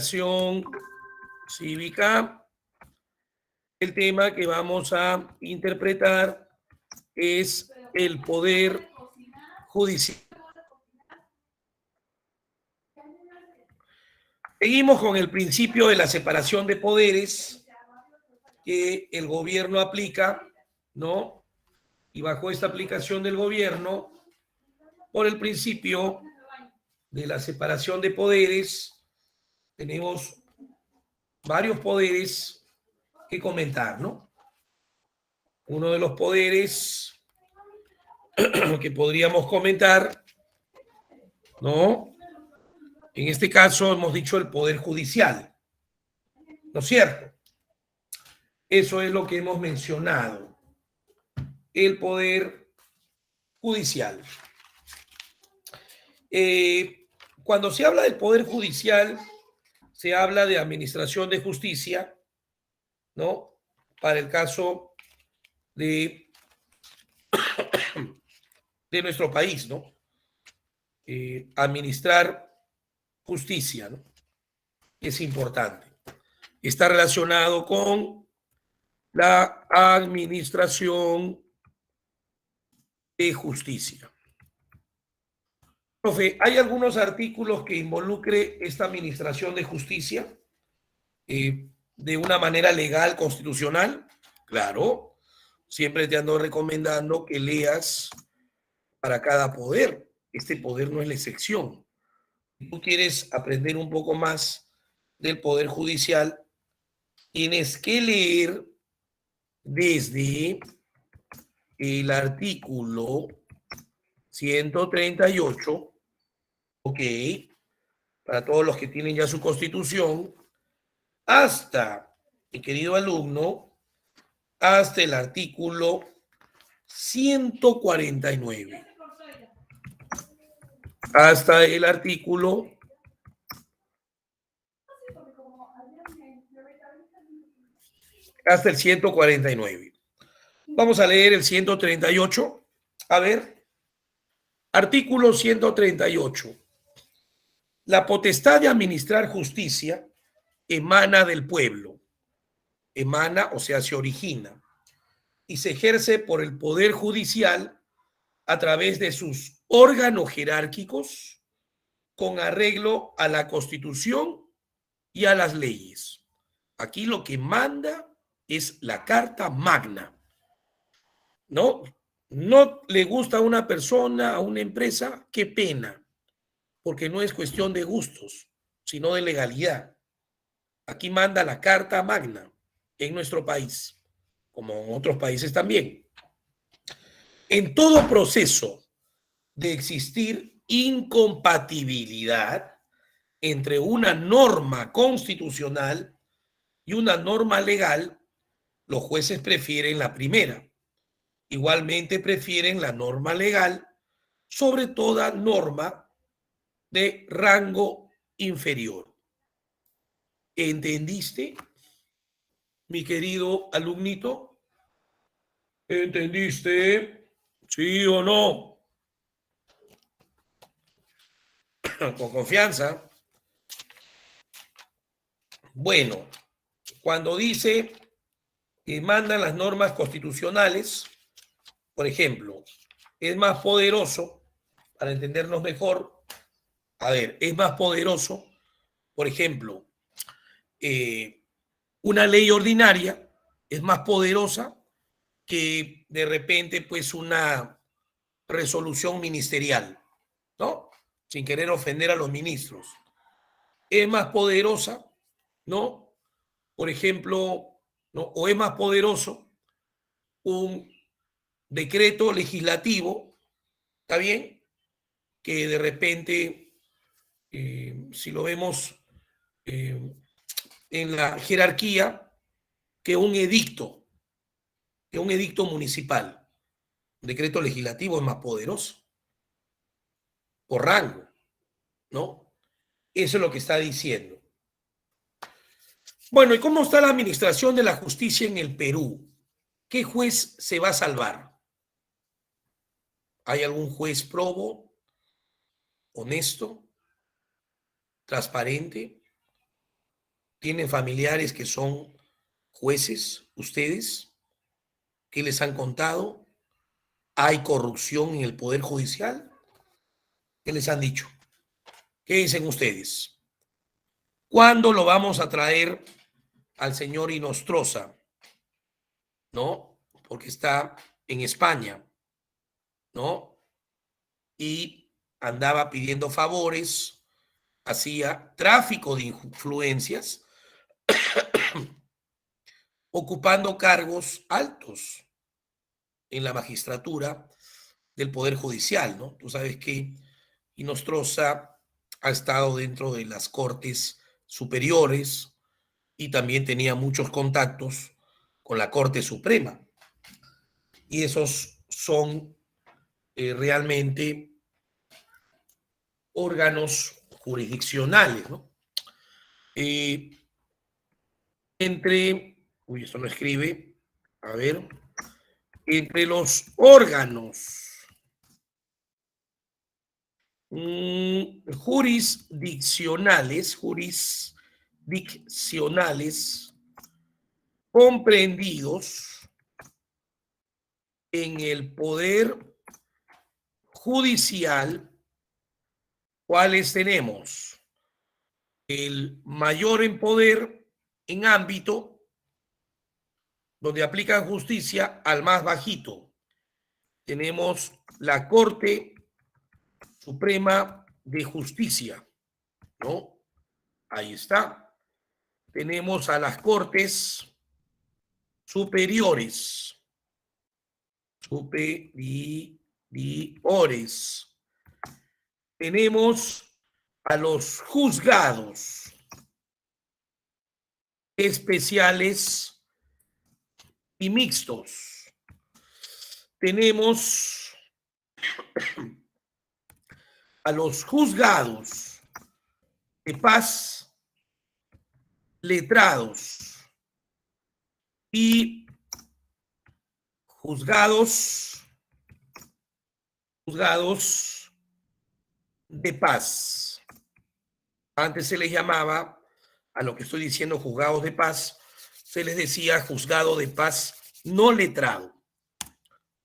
educación cívica. El tema que vamos a interpretar es el poder judicial. Seguimos con el principio de la separación de poderes que el gobierno aplica, ¿no? Y bajo esta aplicación del gobierno, por el principio de la separación de poderes, tenemos varios poderes que comentar, ¿no? Uno de los poderes que podríamos comentar, ¿no? En este caso hemos dicho el poder judicial, ¿no es cierto? Eso es lo que hemos mencionado, el poder judicial. Cuando se habla del poder judicial, se habla de administración de justicia, ¿no? Para el caso de nuestro país, ¿no? Administrar justicia, ¿no? Es importante. Está relacionado con la administración de justicia. Profe, ¿hay algunos artículos que involucre esta administración de justicia de una manera legal, constitucional? Claro, siempre te ando recomendando que leas para cada poder. Este poder no es la excepción. Si tú quieres aprender un poco más del poder judicial, tienes que leer desde el artículo 138, ok, para todos los que tienen ya su constitución, hasta, mi querido alumno, hasta el artículo 149. Hasta el artículo hasta el 149. Vamos a leer el 138. A ver, artículo 138. La potestad de administrar justicia emana del pueblo. Emana, o sea, se origina y se ejerce por el Poder Judicial a través de sus órganos jerárquicos con arreglo a la Constitución y a las leyes. Aquí lo que manda es la Carta Magna. ¿No? No le gusta a una persona, a una empresa, qué pena, porque no es cuestión de gustos, sino de legalidad. Aquí manda la Carta Magna en nuestro país, como en otros países también. En todo proceso de existir incompatibilidad entre una norma constitucional y una norma legal, los jueces prefieren la primera. Igualmente prefieren la norma legal sobre toda norma de rango inferior. ¿Entendiste, mi querido alumnito? ¿Entendiste? ¿Sí o no? Con confianza. Bueno, cuando dice que mandan las normas constitucionales, por ejemplo, es más poderoso, para entendernos mejor, a ver, es más poderoso, por ejemplo, una ley ordinaria es más poderosa que de repente pues una resolución ministerial, ¿no? Sin querer ofender a los ministros. Es más poderosa, ¿no? Por ejemplo, ¿no? O es más poderoso un decreto legislativo, ¿está bien? Que de repente, si lo vemos en la jerarquía, que un edicto municipal. Un decreto legislativo es más poderoso por rango, ¿no? Eso es lo que está diciendo. Bueno, ¿y cómo está la administración de la justicia en el Perú? ¿Qué juez se va a salvar? ¿Hay algún juez probo, honesto, transparente? ¿Tienen familiares que son jueces? ¿Ustedes? ¿Qué les han contado? ¿Hay corrupción en el Poder Judicial? ¿Qué les han dicho? ¿Qué dicen ustedes? ¿Cuándo lo vamos a traer al señor Inostroza? ¿No? Porque está en España, ¿no? Y andaba pidiendo favores, hacía tráfico de influencias, ocupando cargos altos en la magistratura del Poder Judicial, ¿no? Tú sabes que Inostroza ha estado dentro de las Cortes Superiores y también tenía muchos contactos con la Corte Suprema. Y esos son realmente órganos jurisdiccionales, ¿no? Eh, uy, esto no escribe, a ver, entre los órganos jurisdiccionales comprendidos en el Poder Judicial, ¿cuáles tenemos? El mayor en poder en ámbito donde aplican justicia al más bajito. Tenemos la Corte Suprema de Justicia, ¿no? Ahí está. Tenemos a las Cortes Superiores. Superiores. Tenemos a los juzgados especiales y mixtos. Tenemos a los juzgados de paz, letrados y juzgados de paz. Antes se les llamaba, a lo que estoy diciendo, juzgados de paz, se les decía juzgado de paz no letrado.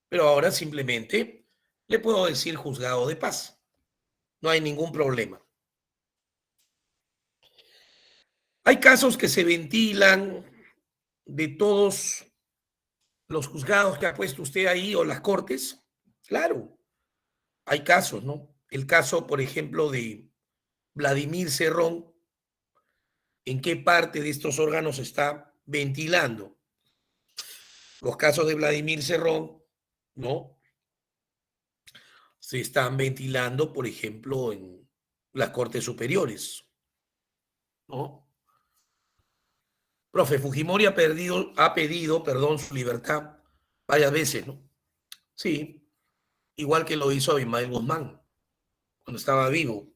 Pero ahora simplemente le puedo decir juzgado de paz. No hay ningún problema. Hay casos que se ventilan de todos los juzgados que ha puesto usted ahí o las cortes. Claro, hay casos, ¿no? El caso, por ejemplo, de Vladimir Cerrón, ¿en qué parte de estos órganos está ventilando? Los casos de Vladimir Cerrón, ¿no? Se están ventilando, por ejemplo, en las Cortes Superiores, ¿no? Profe, Fujimori ha pedido, perdón, su libertad varias veces, ¿no? Sí, igual que lo hizo Abimael Guzmán cuando estaba vivo,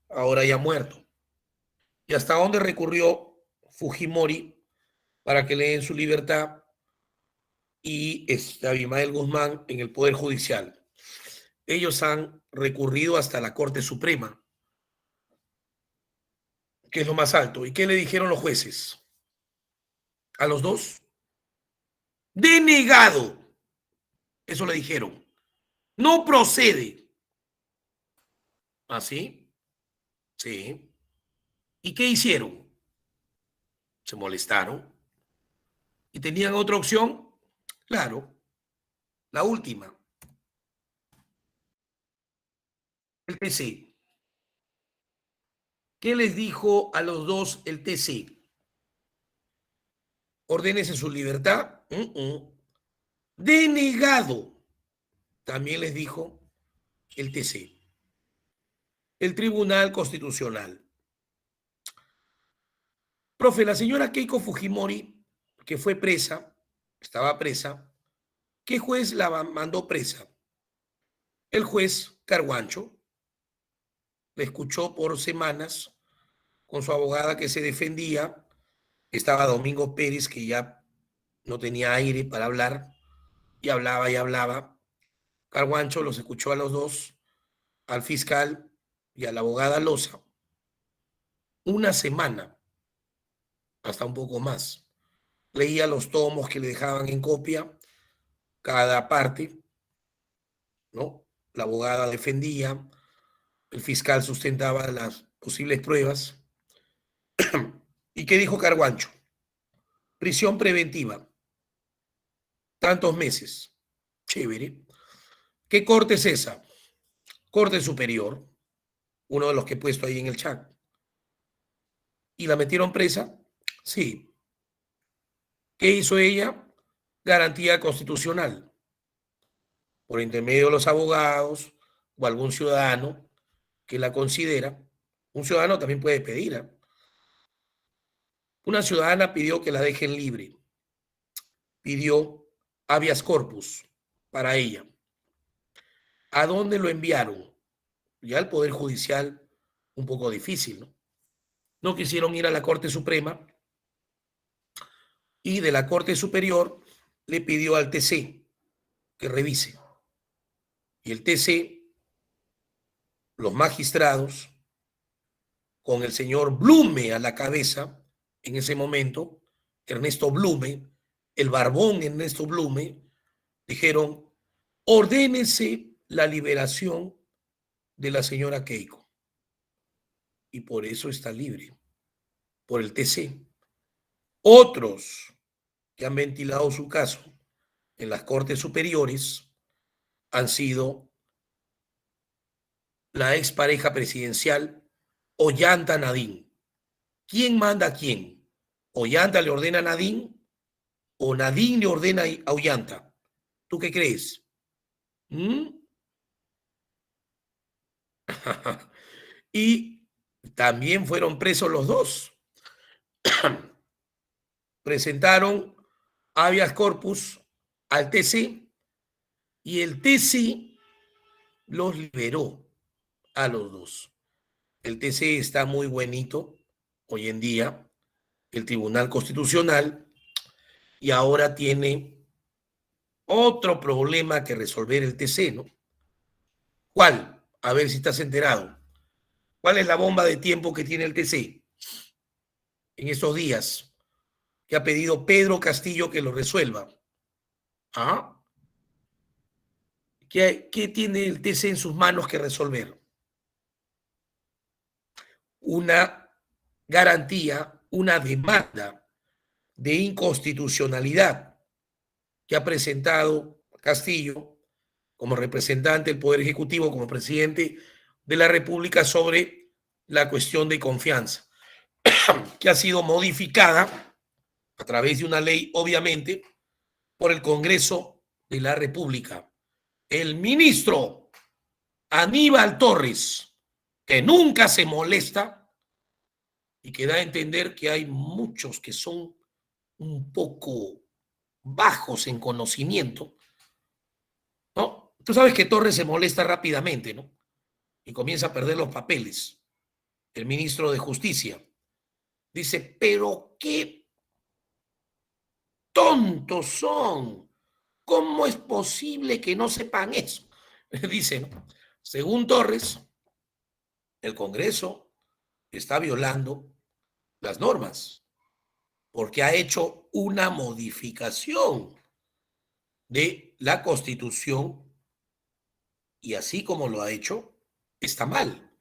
ahora ya muerto. ¿Y hasta dónde recurrió Fujimori para que le den su libertad y Abimael Guzmán en el Poder Judicial? Ellos han recurrido hasta la Corte Suprema, que es lo más alto. ¿Y qué le dijeron los jueces? A los dos, denegado. Eso le dijeron. No procede. ¿Así? Sí. ¿Y qué hicieron? Se molestaron. ¿Y tenían otra opción? Claro, la última, el TC. ¿Qué les dijo a los dos el TC? Ordénese su libertad. Denegado. También les dijo el TC. El Tribunal Constitucional. Profe, la señora Keiko Fujimori, que fue presa, estaba presa, ¿qué juez la mandó presa? El juez Carguancho. La escuchó por semanas con su abogada que se defendía. Estaba Domingo Pérez, que ya no tenía aire para hablar, y hablaba y hablaba. Carguancho los escuchó a los dos, al fiscal y a la abogada Loza, una semana. hasta un poco más. Leía los tomos que le dejaban en copia, cada parte, ¿no? La abogada defendía, el fiscal sustentaba las posibles pruebas. ¿Y qué dijo Carguancho? Prisión preventiva, tantos meses. Chévere. ¿Qué corte es esa? Corte Superior, uno de los que he puesto ahí en el chat. ¿Y la metieron presa? Sí. ¿Qué hizo ella? Garantía constitucional. Por intermedio de los abogados o algún ciudadano que la considera. Un ciudadano también puede pedir. ¿Eh? Una ciudadana pidió que la dejen libre. Pidió habeas corpus para ella. ¿A dónde lo enviaron? Ya el Poder Judicial, un poco difícil, ¿no? No quisieron ir a la Corte Suprema y de la Corte Superior le pidió al TC que revise. Y el TC, los magistrados, con el señor Blume a la cabeza, en ese momento, Ernesto Blume, el barbón Ernesto Blume, dijeron, ordénese la liberación de la señora Keiko. Y por eso está libre, por el TC. Otros que han ventilado su caso en las Cortes Superiores han sido la expareja presidencial Ollanta Nadine. ¿Quién manda a quién? ¿Ollanta le ordena a Nadine o Nadine le ordena a Ollanta? ¿Tú qué crees? ¿Mm? Y también fueron presos los dos. Presentaron habeas corpus al TC y el TC los liberó a los dos. El TC está muy buenito hoy en día, el Tribunal Constitucional, y ahora tiene otro problema que resolver el TC, ¿no? ¿Cuál? A ver si estás enterado. ¿Cuál es la bomba de tiempo que tiene el TC en estos días? Que ha pedido Pedro Castillo que lo resuelva. ¿Ah? ¿Qué tiene el TC en sus manos que resolver? Una garantía, una demanda de inconstitucionalidad que ha presentado Castillo como representante del Poder Ejecutivo, como presidente de la República sobre la cuestión de confianza, que ha sido modificada a través de una ley, obviamente, por el Congreso de la República. El ministro Aníbal Torres, que nunca se molesta y que da a entender que hay muchos que son un poco bajos en conocimiento, ¿no? Tú sabes que Torres se molesta rápidamente, ¿no? Y comienza a perder los papeles. El ministro de Justicia dice, pero qué tontos son. ¿Cómo es posible que no sepan eso? Dice, ¿no? Según Torres, el Congreso está violando las normas porque ha hecho una modificación de la Constitución y así como lo ha hecho, está mal,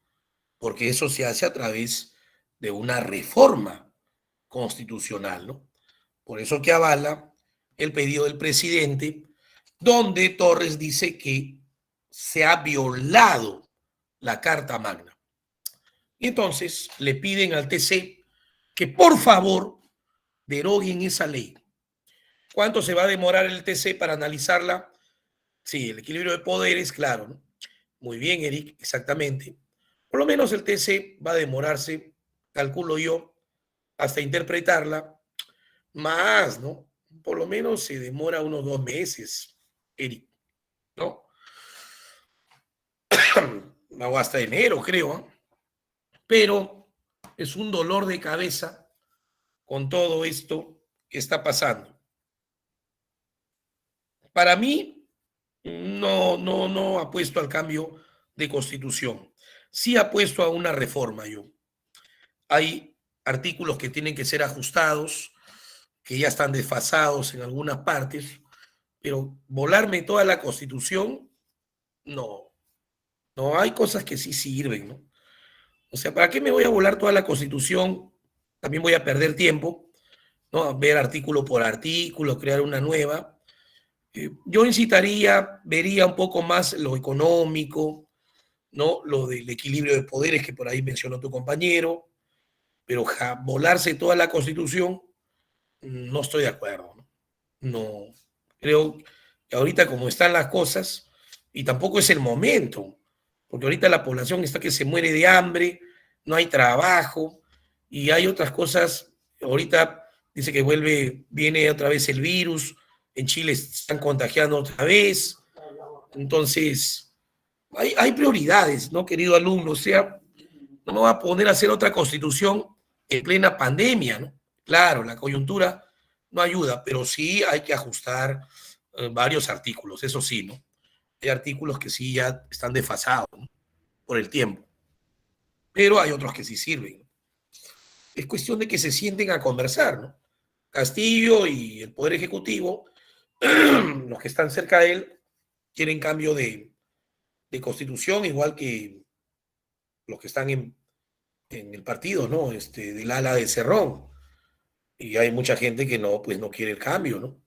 porque eso se hace a través de una reforma constitucional, ¿no? Por eso que avala el pedido del presidente, donde Torres dice que se ha violado la Carta Magna. Y entonces le piden al TC que por favor deroguen esa ley. ¿Cuánto se va a demorar el TC para analizarla? Sí, el equilibrio de poderes, claro, ¿no? Muy bien, Eric, exactamente. Por lo menos el TC va a demorarse, calculo yo, hasta interpretarla, más, ¿no? Por lo menos se demora unos 2 meses, Eric, ¿no? O hasta enero, creo, ¿eh? Pero es un dolor de cabeza con todo esto que está pasando. Para mí, no apuesto al cambio de constitución. Sí apuesto a una reforma yo. Hay artículos que tienen que ser ajustados, que ya están desfasados en algunas partes, pero volarme toda la Constitución, no. No, hay cosas que sí sirven, ¿no? O sea, ¿para qué me voy a volar toda la Constitución? También voy a perder tiempo, ¿no? Ver artículo por artículo, crear una nueva. Yo incitaría, vería un poco más lo económico, ¿no? Lo del equilibrio de poderes que por ahí mencionó tu compañero, pero volarse toda la Constitución, no estoy de acuerdo, ¿no? No, creo que ahorita como están las cosas, y tampoco es el momento, porque ahorita la población está que se muere de hambre, no hay trabajo y hay otras cosas. Ahorita dice que viene otra vez el virus, en Chile se están contagiando otra vez, entonces hay prioridades, ¿no, querido alumno? O sea, no me voy a poner a hacer otra constitución en plena pandemia, ¿no? Claro, la coyuntura no ayuda, pero sí hay que ajustar varios artículos, eso sí, ¿no? Hay artículos que sí ya están desfasados, ¿no? Por el tiempo, pero hay otros que sí sirven. Es cuestión de que se sienten a conversar, ¿no? Castillo y el Poder Ejecutivo, los que están cerca de él, quieren cambio de constitución, igual que los que están en el partido, ¿no? Del ala de Cerrón. Y hay mucha gente que no, pues no quiere el cambio, ¿no?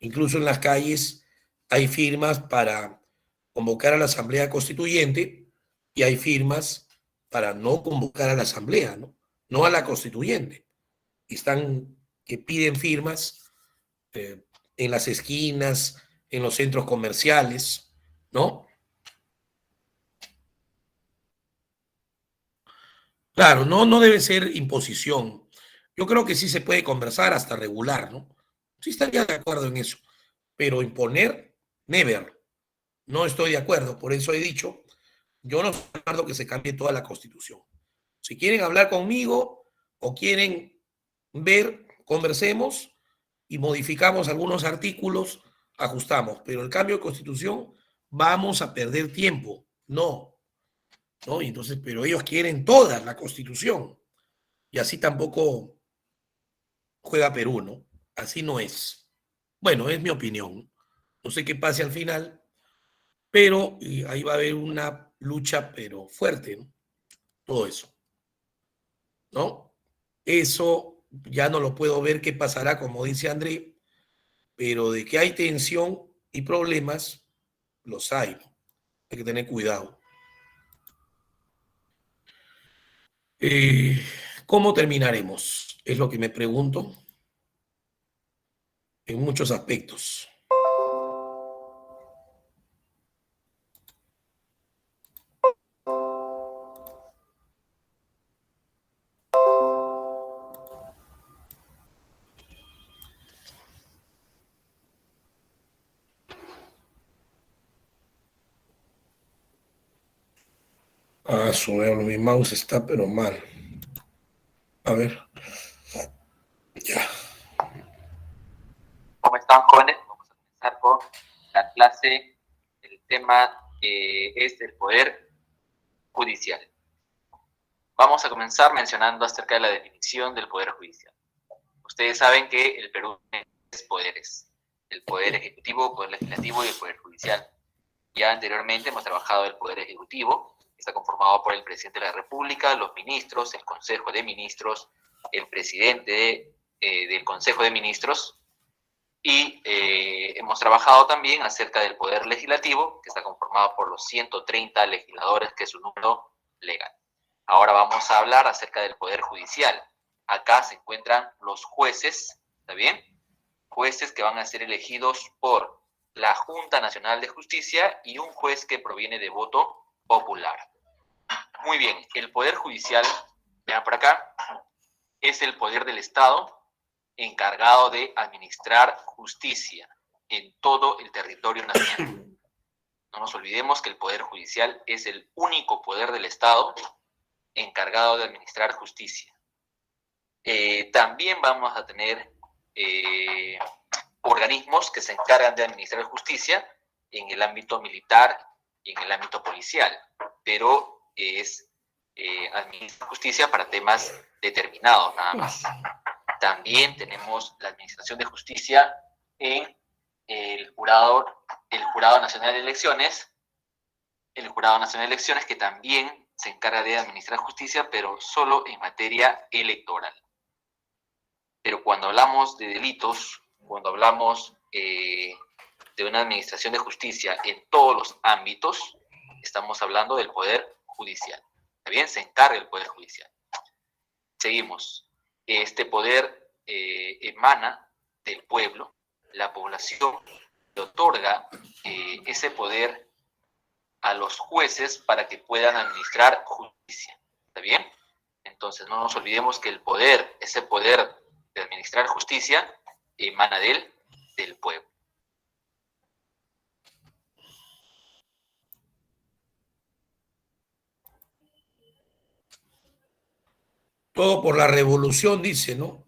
Incluso en las calles hay firmas para convocar a la Asamblea Constituyente y hay firmas para no convocar a la Asamblea, ¿no? No a la Constituyente. Y están que piden firmas eh, en las esquinas, en los centros comerciales, ¿no? Claro, no debe ser imposición. Yo creo que sí se puede conversar hasta regular, ¿no? Sí estaría de acuerdo en eso, pero imponer, never. No estoy de acuerdo, por eso he dicho, yo no estoy de acuerdo que se cambie toda la Constitución. Si quieren hablar conmigo o quieren ver, conversemos y modificamos algunos artículos, ajustamos, pero el cambio de Constitución vamos a perder tiempo. No, ¿no? Y entonces, pero ellos quieren toda la Constitución y así tampoco juega Perú, ¿no? Así no es. Bueno, es mi opinión. No sé qué pase al final, pero ahí va a haber una lucha, pero fuerte, ¿no? Todo eso, ¿no? Eso ya no lo puedo ver qué pasará, como dice André, pero de que hay tensión y problemas, los hay, ¿no? Hay que tener cuidado. Eh, ¿Cómo terminaremos? Es lo que me pregunto en muchos aspectos. Ah, mi mouse está pero mal. A ver, ya. ¿Cómo están, jóvenes? Vamos a comenzar con la clase. El tema es el Poder Judicial. Vamos a comenzar mencionando acerca de la definición del Poder Judicial. Ustedes saben que el Perú tiene tres poderes: el Poder Ejecutivo, el Poder Legislativo y el Poder Judicial. Ya anteriormente hemos trabajado el Poder Ejecutivo, que está conformado por el Presidente de la República, los ministros, el Consejo de Ministros, el presidente del Consejo de Ministros. Y hemos trabajado también acerca del Poder Legislativo, que está conformado por los 130 legisladores, que es su número legal. Ahora vamos a hablar acerca del Poder Judicial. Acá se encuentran los jueces, ¿está bien? Jueces que van a ser elegidos por la Junta Nacional de Justicia y un juez que proviene de voto popular. Muy bien, el Poder Judicial, vean por acá, es el poder del Estado encargado de administrar justicia en todo el territorio nacional. No nos olvidemos que el Poder Judicial es el único poder del Estado encargado de administrar justicia. También vamos a tener organismos que se encargan de administrar justicia en el ámbito militar y en el ámbito policial, pero es administra justicia para temas determinados, nada más. También tenemos la administración de justicia en el Jurado Nacional de Elecciones, que también se encarga de administrar justicia, pero solo en materia electoral. Pero cuando hablamos de delitos, cuando hablamos de una administración de justicia en todos los ámbitos, estamos hablando del Poder Judicial. ¿Está bien? Se encarga el Poder Judicial. Seguimos. Este poder emana del pueblo. La población le otorga ese poder a los jueces para que puedan administrar justicia. ¿Está bien? Entonces no nos olvidemos que ese poder de administrar justicia emana del pueblo. Todo por la revolución, dice, ¿no?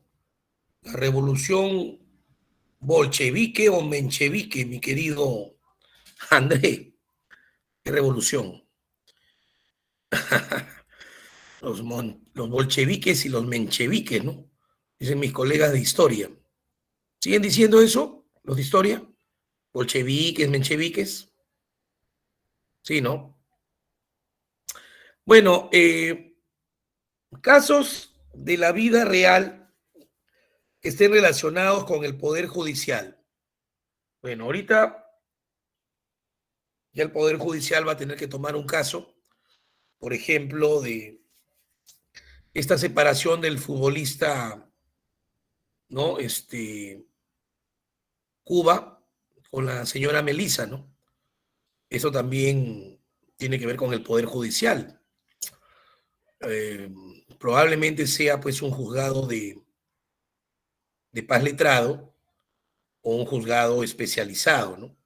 La revolución bolchevique o menchevique, mi querido André. ¿Qué revolución? Los bolcheviques y los mencheviques, ¿no? Dicen mis colegas de historia. ¿Siguen diciendo eso, los de historia? Bolcheviques, mencheviques. Sí, ¿no? Bueno, casos de la vida real que estén relacionados con el Poder Judicial. Bueno, ahorita ya el Poder Judicial va a tener que tomar un caso, por ejemplo, de esta separación del futbolista, ¿no? Cuba con la señora Melissa, ¿no? Eso también tiene que ver con el Poder Judicial. Probablemente sea pues un juzgado de paz letrado o un juzgado especializado, ¿no?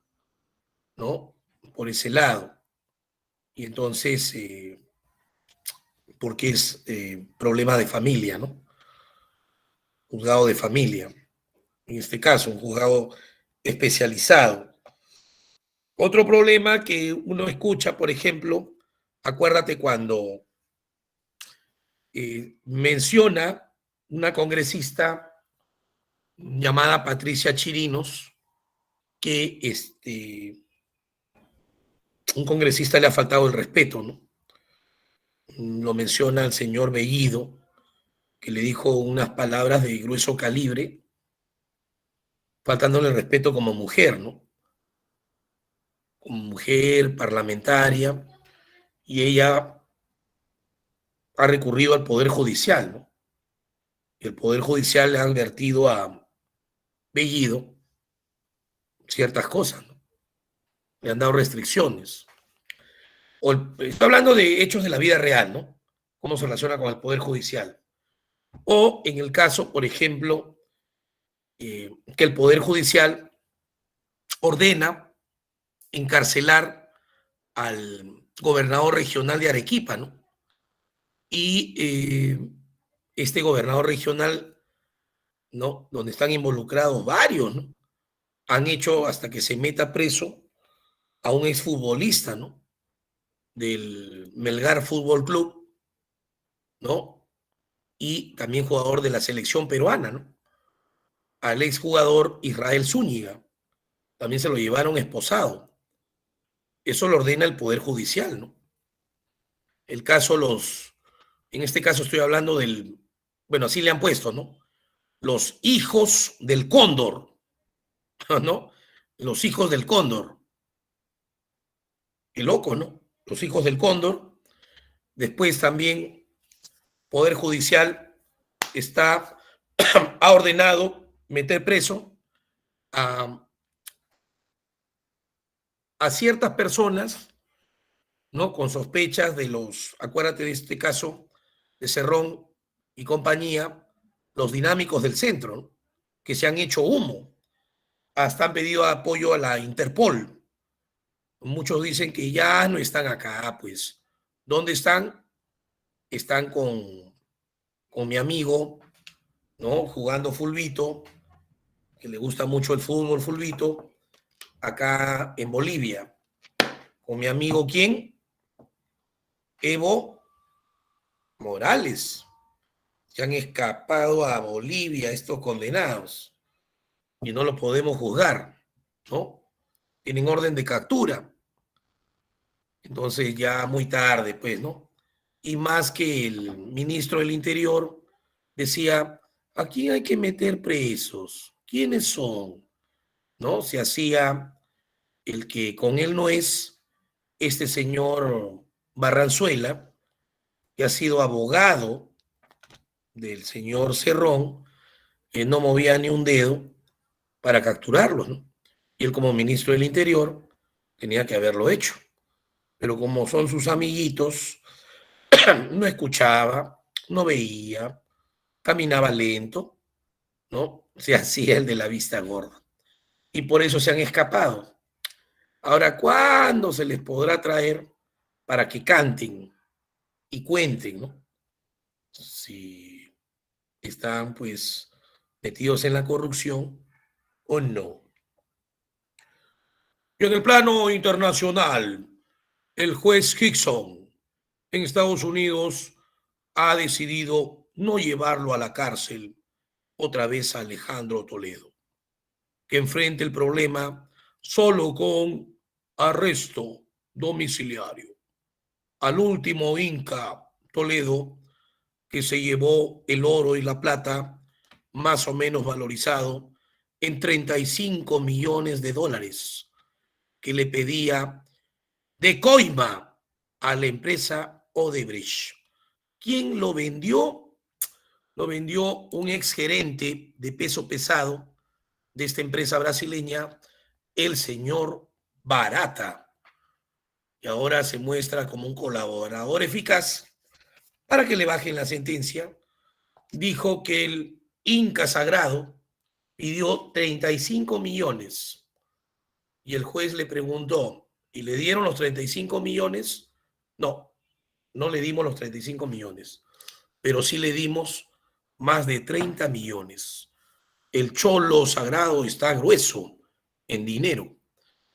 ¿No? Por ese lado. Y entonces, porque es problema de familia, ¿no? Juzgado de familia. En este caso, un juzgado especializado. Otro problema que uno escucha, por ejemplo, acuérdate cuando menciona una congresista llamada Patricia Chirinos, que un congresista le ha faltado el respeto, ¿no? Lo menciona el señor Bellido, que le dijo unas palabras de grueso calibre, faltándole el respeto como mujer, ¿no? Como mujer parlamentaria, y ella ha recurrido al Poder Judicial, ¿no? Y el Poder Judicial le ha advertido a Bellido ciertas cosas, ¿no? Le han dado restricciones. Estoy hablando de hechos de la vida real, ¿no? Cómo se relaciona con el Poder Judicial. O en el caso, por ejemplo, que el Poder Judicial ordena encarcelar al gobernador regional de Arequipa, ¿no? Y este gobernador regional, ¿no? Donde están involucrados varios, ¿no? Han hecho hasta que se meta preso a un exfutbolista, ¿no? Del Melgar Fútbol Club, ¿no? Y también jugador de la selección peruana, ¿no? Al exjugador Israel Zúñiga. También se lo llevaron esposado. Eso lo ordena el Poder Judicial, ¿no? El caso, en este caso estoy hablando bueno, así le han puesto, ¿no? Los hijos del cóndor, ¿no? Los hijos del cóndor. Qué loco, ¿no? Los hijos del cóndor. Después también Poder Judicial ha ordenado meter preso a ciertas personas, ¿no? Con sospechas acuérdate de este caso de Cerrón y compañía, los dinámicos del centro, ¿no? Que se han hecho humo. Hasta han pedido apoyo a la Interpol. Muchos dicen que ya no están acá, pues. ¿Dónde están? Están con mi amigo, ¿no? Jugando fulbito, que le gusta mucho el fútbol fulbito, acá en Bolivia. Con mi amigo, ¿quién? Evo Morales. Se han escapado a Bolivia estos condenados y no los podemos juzgar, ¿no? Tienen orden de captura. Entonces ya muy tarde, pues, ¿no? Y más que el ministro del Interior decía, ¿a quién hay que meter presos? ¿Quiénes son? ¿No? Se hacía el que con él no es este señor Barranzuela, que ha sido abogado del señor Cerrón, que no movía ni un dedo para capturarlos, ¿no? Y él como ministro del Interior tenía que haberlo hecho. Pero como son sus amiguitos, no escuchaba, no veía, caminaba lento, ¿no? Se hacía el de la vista gorda. Y por eso se han escapado. Ahora, ¿cuándo se les podrá traer para que canten y cuenten, ¿no? Si están, pues, metidos en la corrupción o no. Y en el plano internacional, el juez Hickson en Estados Unidos ha decidido no llevarlo a la cárcel otra vez a Alejandro Toledo, que enfrente el problema solo con arresto domiciliario. Al último Inca Toledo, que se llevó el oro y la plata, más o menos valorizado en 35 millones de dólares, que le pedía de coima a la empresa Odebrecht. ¿Quién lo vendió? Lo vendió un exgerente de peso pesado de esta empresa brasileña, el señor Barata, y ahora se muestra como un colaborador eficaz para que le bajen la sentencia. Dijo que el Inca Sagrado pidió 35 millones y el juez le preguntó, ¿y le dieron los 35 millones? No, no le dimos los 35 millones, pero sí le dimos más de 30 millones. El cholo sagrado está grueso en dinero.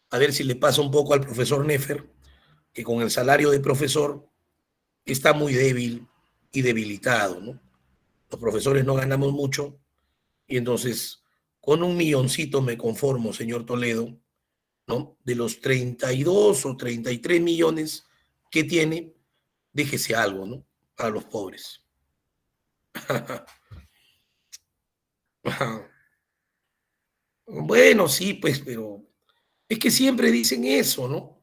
A ver si le pasa un poco al profesor Nefer, que con el salario de profesor está muy débil y debilitado, ¿no? Los profesores no ganamos mucho y entonces con un milloncito me conformo, señor Toledo, ¿no? De los 32 o 33 millones que tiene, déjese algo, ¿no? Para los pobres. Bueno, sí, pues, pero es que siempre dicen eso, ¿no?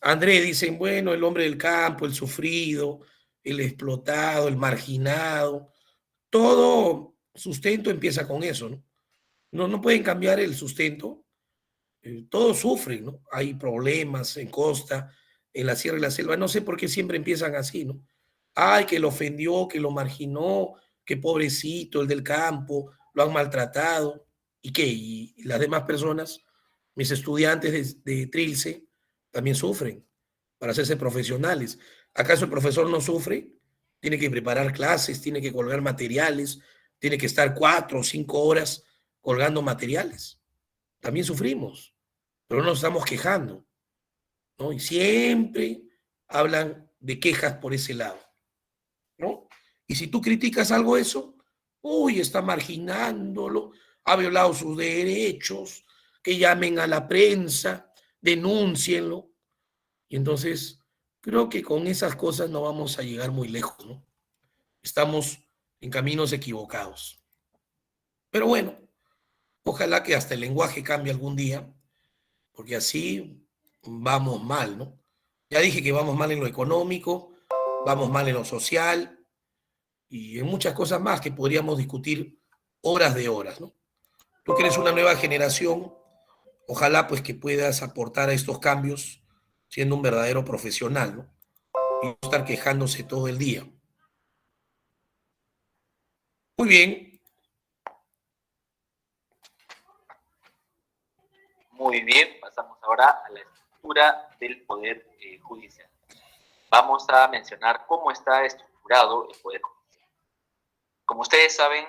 André dicen, bueno, el hombre del campo, el sufrido, el explotado, el marginado, todo sustento empieza con eso, ¿no? No pueden cambiar el sustento, todos sufren, ¿no? Hay problemas en costa, en la sierra y la selva, no sé por qué siempre empiezan así, ¿no? Ay, que lo ofendió, que lo marginó, que pobrecito, el del campo, lo han maltratado, ¿y qué? Y las demás personas, mis estudiantes de Trilce, también sufren para hacerse profesionales. ¿Acaso el profesor no sufre? Tiene que preparar clases, tiene que colgar materiales, tiene que estar 4 o 5 horas colgando materiales. También sufrimos, pero no nos estamos quejando, ¿no? Y siempre hablan de quejas por ese lado, ¿no? Y si tú criticas algo de eso, uy, está marginándolo, ha violado sus derechos, que llamen a la prensa, denúncienlo. Y entonces, creo que con esas cosas no vamos a llegar muy lejos, ¿no? Estamos en caminos equivocados. Pero bueno, ojalá que hasta el lenguaje cambie algún día, porque así vamos mal, ¿no? Ya dije que vamos mal en lo económico, vamos mal en lo social y en muchas cosas más que podríamos discutir horas de horas, ¿no? Tú que eres una nueva generación, ojalá pues que puedas aportar a estos cambios siendo un verdadero profesional, ¿no? Y no estar quejándose todo el día. Muy bien. Muy bien, pasamos ahora a la estructura del Poder Judicial. Vamos a mencionar cómo está estructurado el Poder Judicial. Como ustedes saben,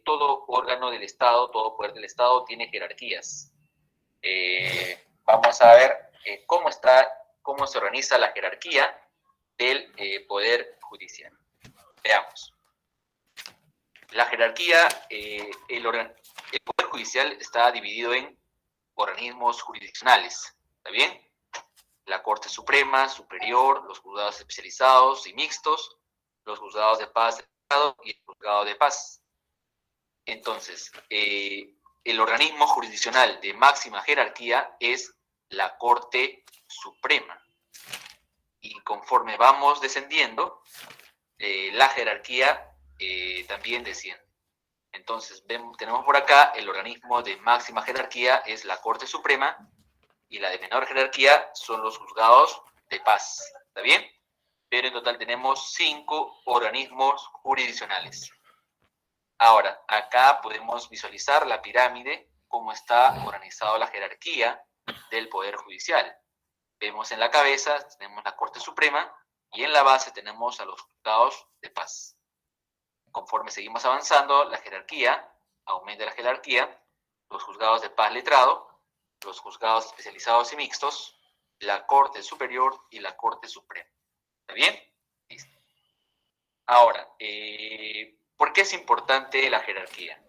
todo órgano del Estado, todo poder del Estado tiene jerarquías. Vamos a ver cómo se organiza la jerarquía del Poder Judicial. Veamos. La jerarquía, el Poder Judicial está dividido en organismos jurisdiccionales, ¿está bien? La Corte Suprema, Superior, los juzgados especializados y mixtos, los juzgados de paz y el juzgado de paz. Entonces, el organismo jurisdiccional de máxima jerarquía es la Corte Suprema. Y conforme vamos descendiendo, la jerarquía también desciende. Entonces, tenemos por acá el organismo de máxima jerarquía es la Corte Suprema y la de menor jerarquía son los juzgados de paz. ¿Está bien? Pero en total tenemos 5 organismos jurisdiccionales. Ahora, acá podemos visualizar la pirámide, cómo está organizada la jerarquía del Poder Judicial. Vemos en la cabeza, tenemos la Corte Suprema, y en la base tenemos a los juzgados de paz. Conforme seguimos avanzando, la jerarquía, aumenta la jerarquía, los juzgados de paz letrado, los juzgados especializados y mixtos, la Corte Superior y la Corte Suprema. ¿Está bien? Listo. Ahora, ¿por qué es importante la jerarquía?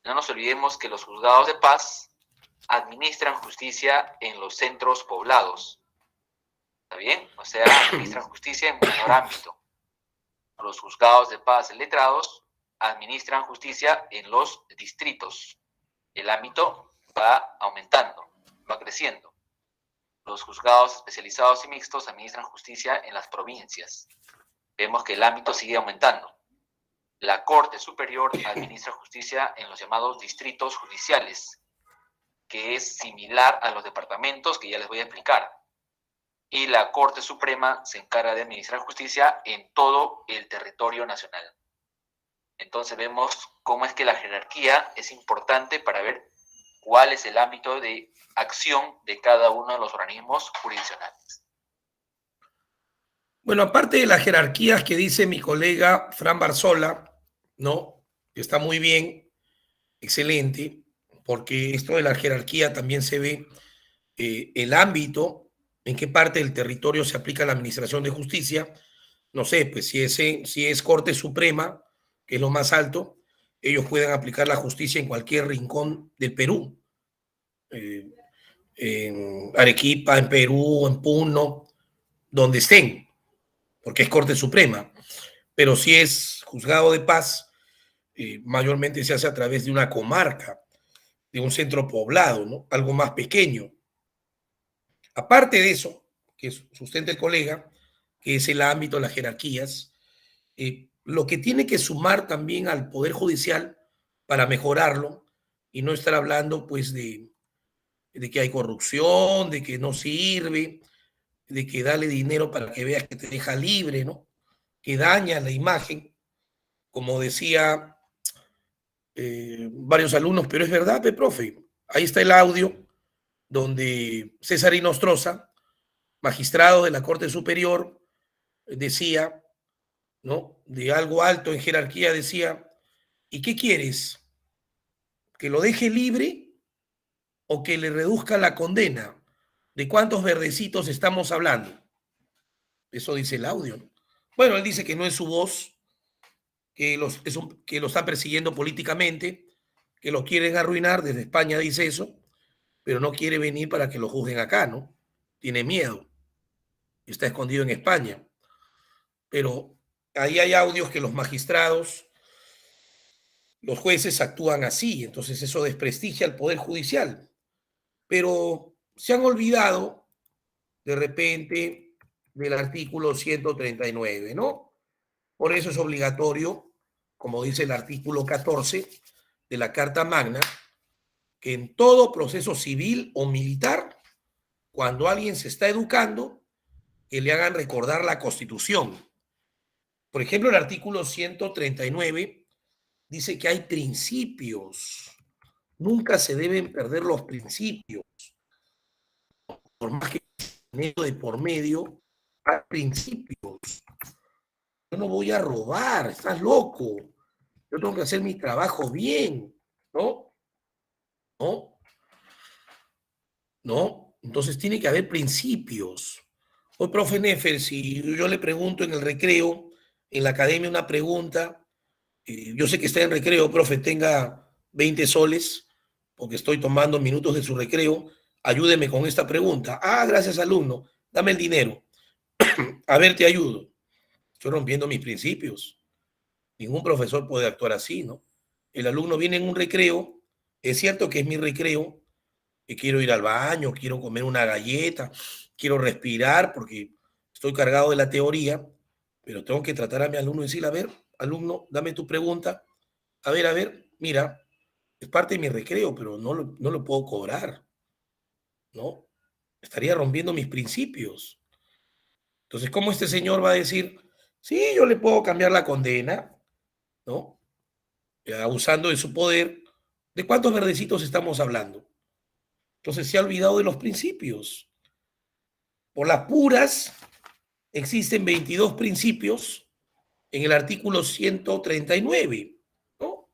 No nos olvidemos que los juzgados de paz administran justicia en los centros poblados. ¿Está bien? O sea, administran justicia en menor ámbito. Los juzgados de paz letrados administran justicia en los distritos. El ámbito va aumentando, va creciendo. Los juzgados especializados y mixtos administran justicia en las provincias. Vemos que el ámbito sigue aumentando. La Corte Superior administra justicia en los llamados distritos judiciales, que es similar a los departamentos que ya les voy a explicar. Y la Corte Suprema se encarga de administrar justicia en todo el territorio nacional. Entonces vemos cómo es que la jerarquía es importante para ver cuál es el ámbito de acción de cada uno de los organismos jurisdiccionales. Bueno, aparte de las jerarquías que dice mi colega Fran Barzola, ¿no? Que está muy bien, excelente, porque esto de la jerarquía también se ve el ámbito, en qué parte del territorio se aplica la administración de justicia. No sé, pues si es Corte Suprema, que es lo más alto, ellos pueden aplicar la justicia en cualquier rincón del Perú. En Arequipa, en Perú, en Puno, donde estén, porque es Corte Suprema. Pero si es juzgado de paz, mayormente se hace a través de una comarca, de un centro poblado, ¿no? Algo más pequeño. Aparte de eso, que sustenta el colega, que es el ámbito de las jerarquías, lo que tiene que sumar también al Poder Judicial para mejorarlo y no estar hablando pues de que hay corrupción, de que no sirve, de que dale dinero para que veas que te deja libre, ¿no? Que daña la imagen, como decía varios alumnos, pero es verdad, profe. Ahí está el audio donde César Inostroza, magistrado de la Corte Superior, decía, ¿no? De algo alto en jerarquía decía, ¿y qué quieres? ¿Que lo deje libre o que le reduzca la condena? ¿De cuántos verdecitos estamos hablando? Eso dice el audio, ¿no? Bueno, él dice que no es su voz, que lo están persiguiendo políticamente, que lo quieren arruinar, desde España dice eso, pero no quiere venir para que lo juzguen acá, ¿no? Tiene miedo, está escondido en España. Pero ahí hay audios que los magistrados, los jueces actúan así, entonces eso desprestigia al Poder Judicial. Pero se han olvidado de repente del artículo 139, ¿no? Por eso es obligatorio, como dice el artículo 14 de la Carta Magna, que en todo proceso civil o militar, cuando alguien se está educando, que le hagan recordar la Constitución. Por ejemplo, el artículo 139 dice que hay principios. Nunca se deben perder los principios. Por más que de por medio, hay principios. Yo no voy a robar, estás loco. Yo tengo que hacer mi trabajo bien, ¿no? ¿No? ¿No? Entonces tiene que haber principios. Hoy, profe Nefer, si yo le pregunto en el recreo, en la academia una pregunta. Yo sé que está en recreo, profe, tenga 20 soles, porque estoy tomando minutos de su recreo. Ayúdeme con esta pregunta. Ah, gracias, alumno. Dame el dinero. A ver, te ayudo. Estoy rompiendo mis principios. Ningún profesor puede actuar así, ¿no? El alumno viene en un recreo. Es cierto que es mi recreo, que quiero ir al baño, quiero comer una galleta, quiero respirar porque estoy cargado de la teoría, pero tengo que tratar a mi alumno y decirle, a ver, alumno, dame tu pregunta. A ver, mira, es parte de mi recreo, pero no lo puedo cobrar, ¿no? Estaría rompiendo mis principios. Entonces, ¿cómo este señor va a decir, sí, yo le puedo cambiar la condena, ¿no? Abusando de su poder. ¿De cuántos verdecitos estamos hablando? Entonces se ha olvidado de los principios. Por las puras, existen 22 principios en el artículo 139, ¿no?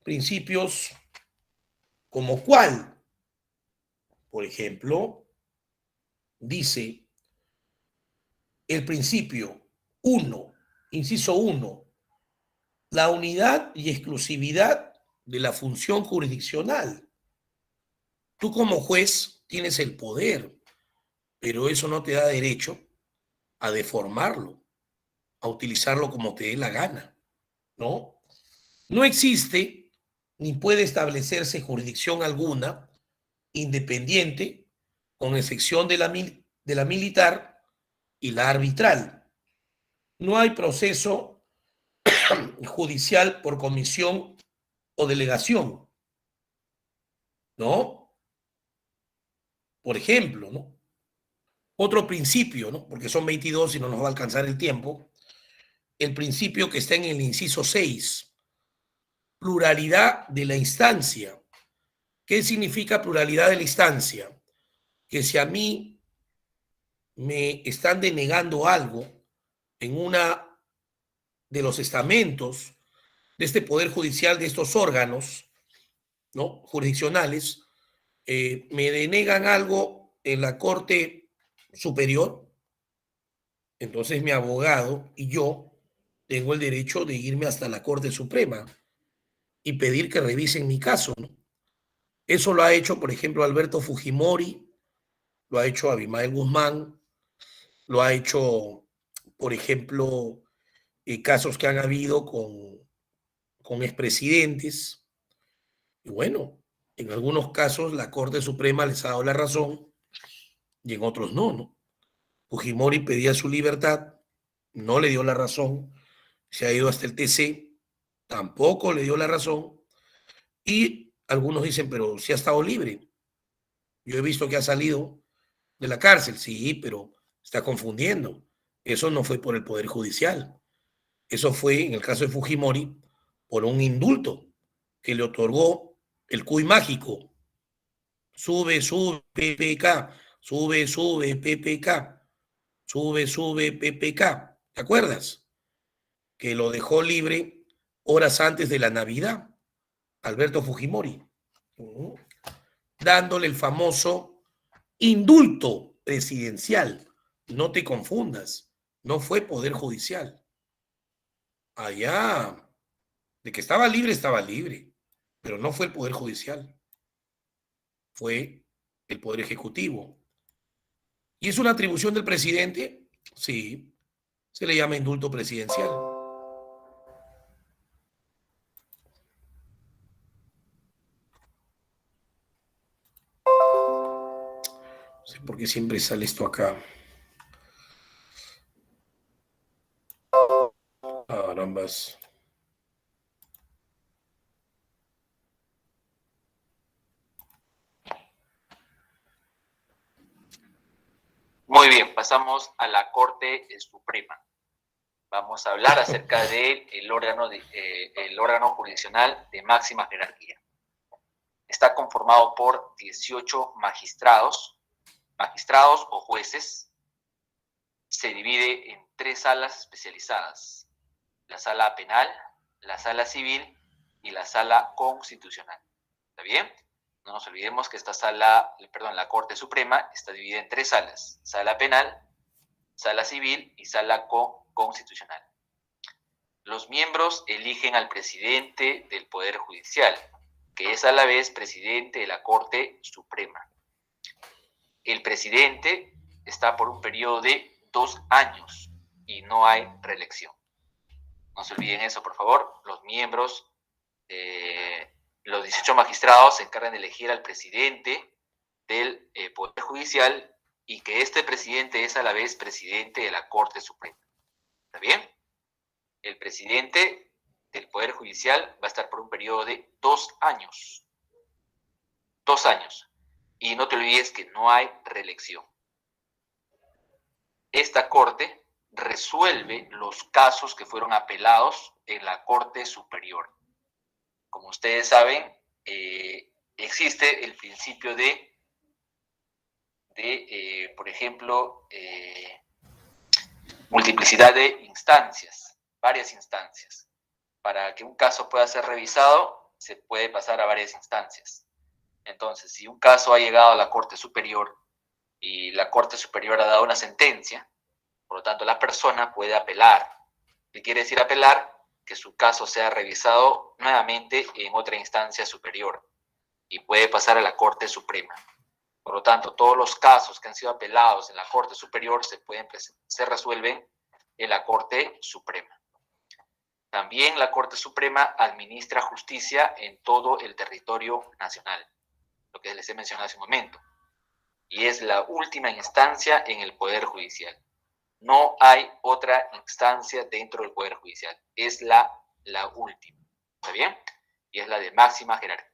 Principios como cuál, por ejemplo, dice el principio 1, inciso 1, la unidad y exclusividad de la función jurisdiccional. Tú como juez tienes el poder, pero eso no te da derecho a deformarlo, a utilizarlo como te dé la gana, ¿no? No existe ni puede establecerse jurisdicción alguna independiente, con excepción de la militar y la arbitral. No hay proceso judicial por comisión o delegación, ¿no? Por ejemplo, ¿no? Otro principio, ¿no? Porque son 22 y no nos va a alcanzar el tiempo. El principio que está en el inciso 6, pluralidad de la instancia. ¿Qué significa pluralidad de la instancia? Que si a mí me están denegando algo en una de los estamentos de este Poder Judicial, de estos órganos, ¿no? Jurisdiccionales, me denegan algo en la Corte Superior, entonces mi abogado y yo tengo el derecho de irme hasta la Corte Suprema y pedir que revisen mi caso, ¿no? Eso lo ha hecho, por ejemplo, Alberto Fujimori, lo ha hecho Abimael Guzmán, lo ha hecho, por ejemplo, casos que han habido con expresidentes. Y bueno, en algunos casos la Corte Suprema les ha dado la razón y en otros no, ¿no? Fujimori pedía su libertad, no le dio la razón, se ha ido hasta el TC, tampoco le dio la razón, y algunos dicen, pero si ha estado libre. Yo he visto que ha salido de la cárcel, sí, pero está confundiendo. Eso no fue por el Poder Judicial. Eso fue, en el caso de Fujimori, por un indulto que le otorgó el CUI mágico. Sube, sube, PPK, sube, sube, PPK, sube, PPK. ¿Te acuerdas? Que lo dejó libre horas antes de la Navidad, Alberto Fujimori, dándole el famoso indulto presidencial. No te confundas, no fue Poder Judicial. Allá, de que estaba libre, pero no fue el Poder Judicial, fue el Poder Ejecutivo. ¿Y es una atribución del presidente? Sí, se le llama indulto presidencial. No sé por qué siempre sale esto acá. Carambas. Muy bien, pasamos a la Corte Suprema. Vamos a hablar acerca del órgano jurisdiccional de máxima jerarquía. Está conformado por 18 magistrados o jueces. Se divide en 3 salas especializadas: la sala penal, la sala civil y la sala constitucional. ¿Está bien? No nos olvidemos que la Corte Suprema está dividida en 3 salas: sala penal, sala civil y sala constitucional. Los miembros eligen al presidente del Poder Judicial, que es a la vez presidente de la Corte Suprema. El presidente está por un periodo de 2 años y no hay reelección. No se olviden eso, por favor. Los miembros, los 18 magistrados se encargan de elegir al presidente del Poder Judicial y que este presidente es a la vez presidente de la Corte Suprema. ¿Está bien? El presidente del Poder Judicial va a estar por un periodo de 2 años. 2 años. Y no te olvides que no hay reelección. Esta Corte resuelve los casos que fueron apelados en la Corte Superior. Como ustedes saben, existe el principio por ejemplo, multiplicidad de instancias, varias instancias. Para que un caso pueda ser revisado, se puede pasar a varias instancias. Entonces, si un caso ha llegado a la Corte Superior y la Corte Superior ha dado una sentencia, por lo tanto, la persona puede apelar. ¿Qué quiere decir apelar? Que su caso sea revisado nuevamente en otra instancia superior y puede pasar a la Corte Suprema. Por lo tanto, todos los casos que han sido apelados en la Corte Superior se resuelven en la Corte Suprema. También la Corte Suprema administra justicia en todo el territorio nacional, lo que les he mencionado hace un momento, y es la última instancia en el Poder Judicial. No hay otra instancia dentro del Poder Judicial, es la última, ¿está bien? Y es la de máxima jerarquía.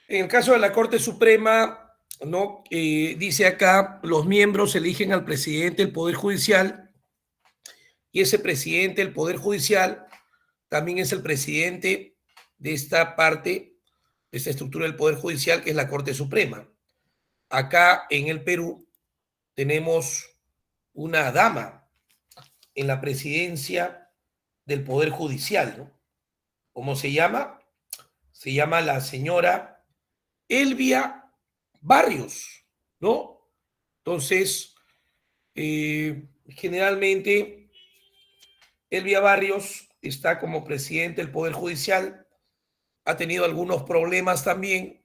En el caso de la Corte Suprema, ¿no? Dice acá, los miembros eligen al presidente del Poder Judicial y ese presidente del Poder Judicial también es el presidente de esta parte, de esta estructura del Poder Judicial, que es la Corte Suprema. Acá en el Perú tenemos una dama en la presidencia del Poder Judicial, ¿no? ¿Cómo se llama? Se llama la señora Elvia Barrios, ¿no? Entonces, generalmente Elvia Barrios está como presidente del Poder Judicial, ha tenido algunos problemas también.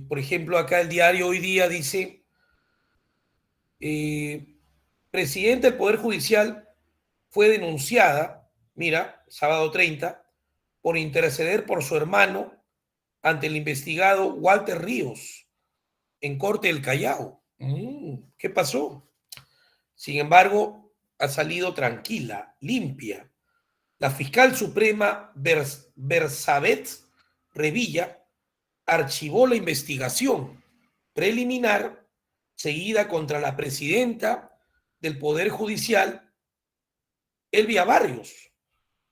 Por ejemplo, acá el diario Hoy Día dice, presidente del Poder Judicial fue denunciada, mira, sábado 30, por interceder por su hermano ante el investigado Walter Ríos en Corte del Callao. ¿Qué pasó? Sin embargo, ha salido tranquila, limpia. La fiscal suprema Bersabet Revilla archivó la investigación preliminar seguida contra la presidenta del Poder Judicial, Elvia Barrios,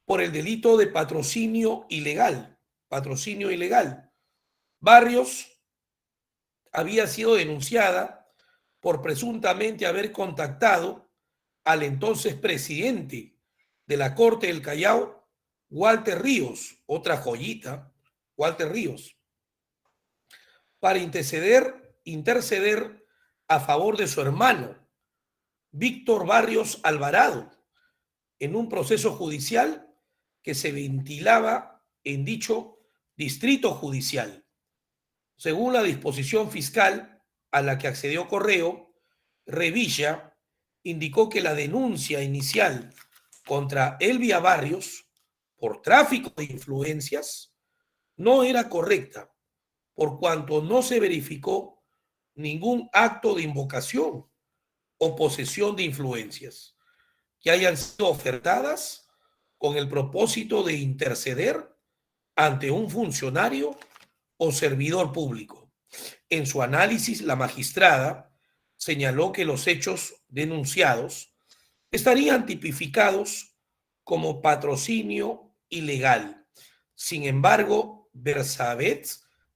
por el delito de patrocinio ilegal. Patrocinio ilegal. Barrios había sido denunciada por presuntamente haber contactado al entonces presidente de la Corte del Callao, Walter Ríos, otra joyita, Walter Ríos, para interceder a favor de su hermano, Víctor Barrios Alvarado, en un proceso judicial que se ventilaba en dicho distrito judicial. Según la disposición fiscal a la que accedió Correo, Revilla indicó que la denuncia inicial contra Elvia Barrios por tráfico de influencias no era correcta, por cuanto no se verificó ningún acto de invocación o posesión de influencias que hayan sido ofertadas con el propósito de interceder ante un funcionario o servidor público. En su análisis, la magistrada señaló que los hechos denunciados estarían tipificados como patrocinio ilegal. Sin embargo, Bersabet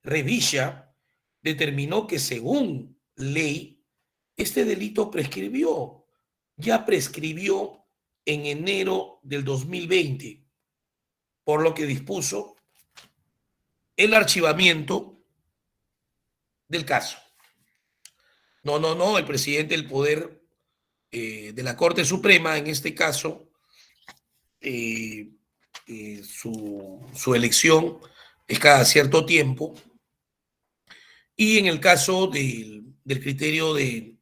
Revilla determinó que según ley, este delito ya prescribió en enero del 2020, por lo que dispuso el archivamiento del caso. No, el presidente del Poder de la Corte Suprema, en este caso, su elección es cada cierto tiempo, y en el caso del criterio de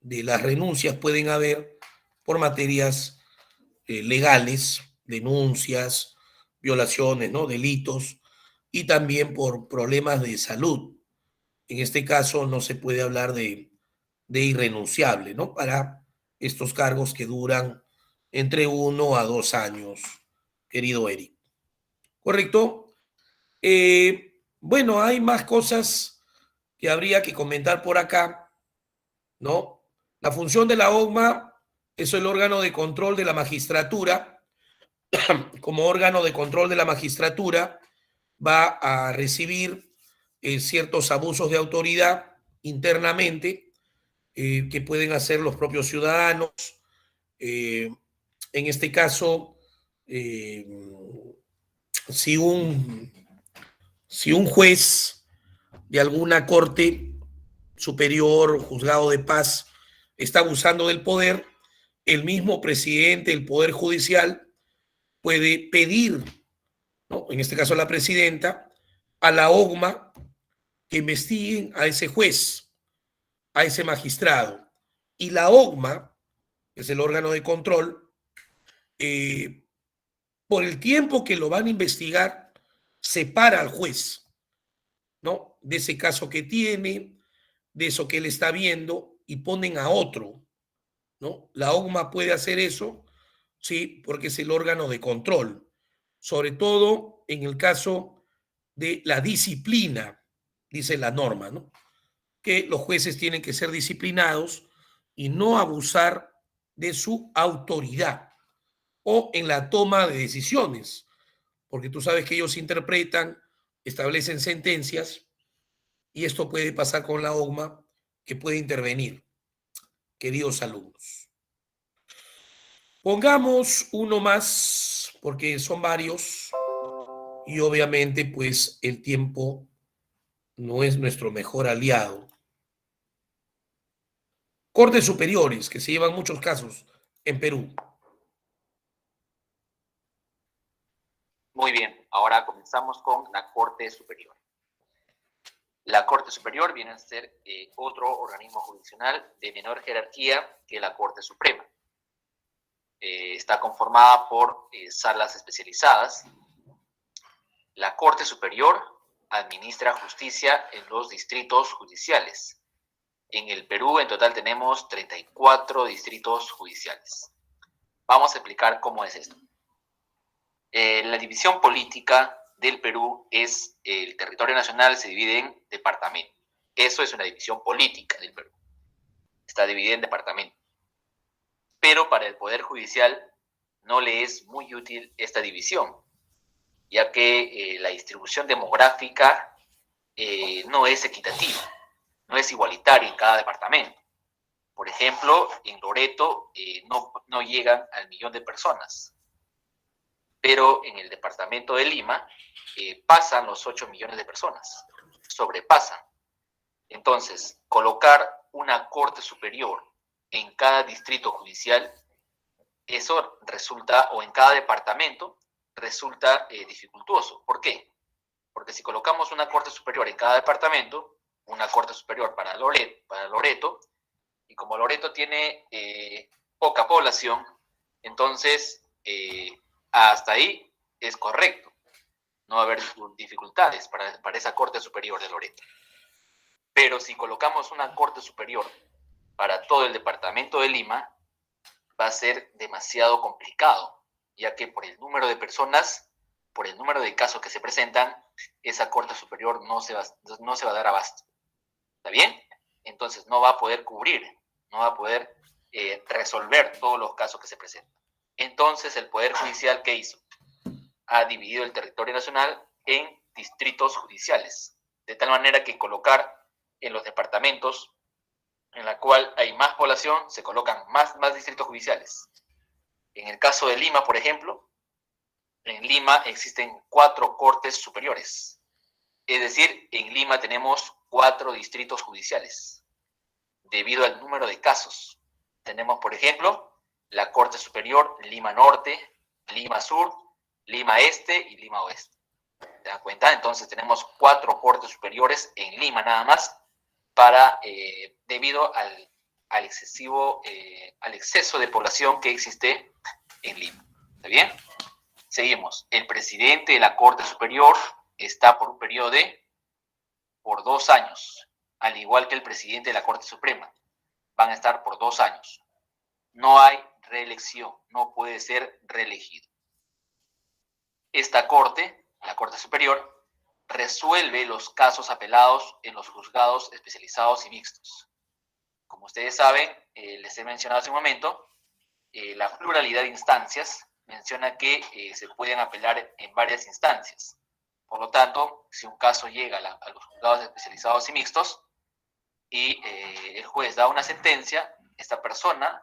las renuncias pueden haber por materias legales, denuncias, violaciones, ¿no? Delitos, y también por problemas de salud. En este caso no se puede hablar de irrenunciable, ¿no? Para estos cargos que duran entre 1 a 2 años, querido Eric. ¿Correcto? Bueno, hay más cosas que habría que comentar por acá, ¿no? La función de la OGMA es el órgano de control de la magistratura. Como órgano de control de la magistratura, va a recibir ciertos abusos de autoridad internamente que pueden hacer los propios ciudadanos. En este caso, eh, si, un, si un juez de alguna corte superior, juzgado de paz, está abusando del poder, el mismo presidente del Poder Judicial puede pedir, ¿no? En este caso la presidenta, a la OGMA que investiguen a ese juez, a ese magistrado. Y la OGMA, que es el órgano de control, por el tiempo que lo van a investigar, separa al juez, ¿no? De ese caso que tiene, de eso que él está viendo, y ponen a otro, ¿no? La OGMA puede hacer eso, sí, porque es el órgano de control, sobre todo en el caso de la disciplina, dice la norma, ¿no? Que los jueces tienen que ser disciplinados y no abusar de su autoridad o en la toma de decisiones, porque tú sabes que ellos interpretan, establecen sentencias, y esto puede pasar con la OGMA, que puede intervenir, queridos alumnos. Pongamos uno más, porque son varios, y obviamente pues el tiempo no es nuestro mejor aliado. Cortes superiores, que se llevan muchos casos en Perú. Muy bien, ahora comenzamos con la Corte Superior. La Corte Superior viene a ser otro organismo jurisdiccional de menor jerarquía que la Corte Suprema. Está conformada por salas especializadas. La Corte Superior administra justicia en los distritos judiciales. En el Perú en total tenemos 34 distritos judiciales. Vamos a explicar cómo es esto. La división política del Perú es el territorio nacional se divide en departamentos. Eso es una división política del Perú. Está dividida en departamentos. Pero para el Poder Judicial no le es muy útil esta división, ya que la distribución demográfica no es equitativa, no es igualitaria en cada departamento. Por ejemplo, en Loreto no llegan al 1.000.000 de personas, pero en el departamento de Lima pasan los 8 millones de personas, sobrepasan. Entonces, colocar una corte superior en cada distrito judicial, eso resulta, o en cada departamento, resulta dificultoso. ¿Por qué? Porque si colocamos una corte superior en cada departamento, una corte superior para Loreto, y como Loreto tiene poca población, entonces hasta ahí es correcto. No va a haber dificultades para esa corte superior de Loreto. Pero si colocamos una corte superior para todo el departamento de Lima, va a ser demasiado complicado, ya que por el número de personas, por el número de casos que se presentan, esa corte superior no se va a dar abasto. ¿Está bien? Entonces no va a poder cubrir, no va a poder resolver todos los casos que se presentan. Entonces el Poder Judicial, ¿qué hizo? Ha dividido el territorio nacional en distritos judiciales, de tal manera que colocar en los departamentos en la cual hay más población, se colocan más distritos judiciales. En el caso de Lima, por ejemplo, en Lima existen 4 cortes superiores. Es decir, en Lima tenemos 4 distritos judiciales, debido al número de casos. Tenemos, por ejemplo, la Corte Superior Lima Norte, Lima Sur, Lima Este y Lima Oeste. ¿Te das cuenta? Entonces tenemos 4 cortes superiores en Lima nada más, debido al exceso de población que existe en Lima. ¿Está bien? Seguimos. El presidente de la Corte Superior está por un periodo por 2 años, al igual que el presidente de la Corte Suprema. Van a estar por 2 años. No hay reelección, no puede ser reelegido. Esta Corte, la Corte Superior, resuelve los casos apelados en los juzgados especializados y mixtos. Como ustedes saben, les he mencionado hace un momento, la pluralidad de instancias menciona que se pueden apelar en varias instancias. Por lo tanto, si un caso llega a los juzgados especializados y mixtos y el juez da una sentencia, esta persona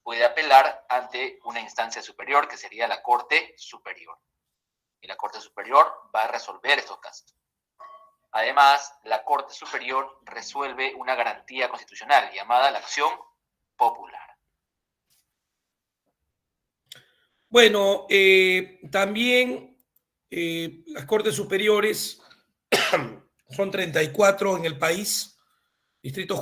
puede apelar ante una instancia superior, que sería la Corte Superior. Y la Corte Superior va a resolver estos casos. Además, la Corte Superior resuelve una garantía constitucional llamada la acción popular. Bueno, también las Cortes Superiores son 34 en el país, distritos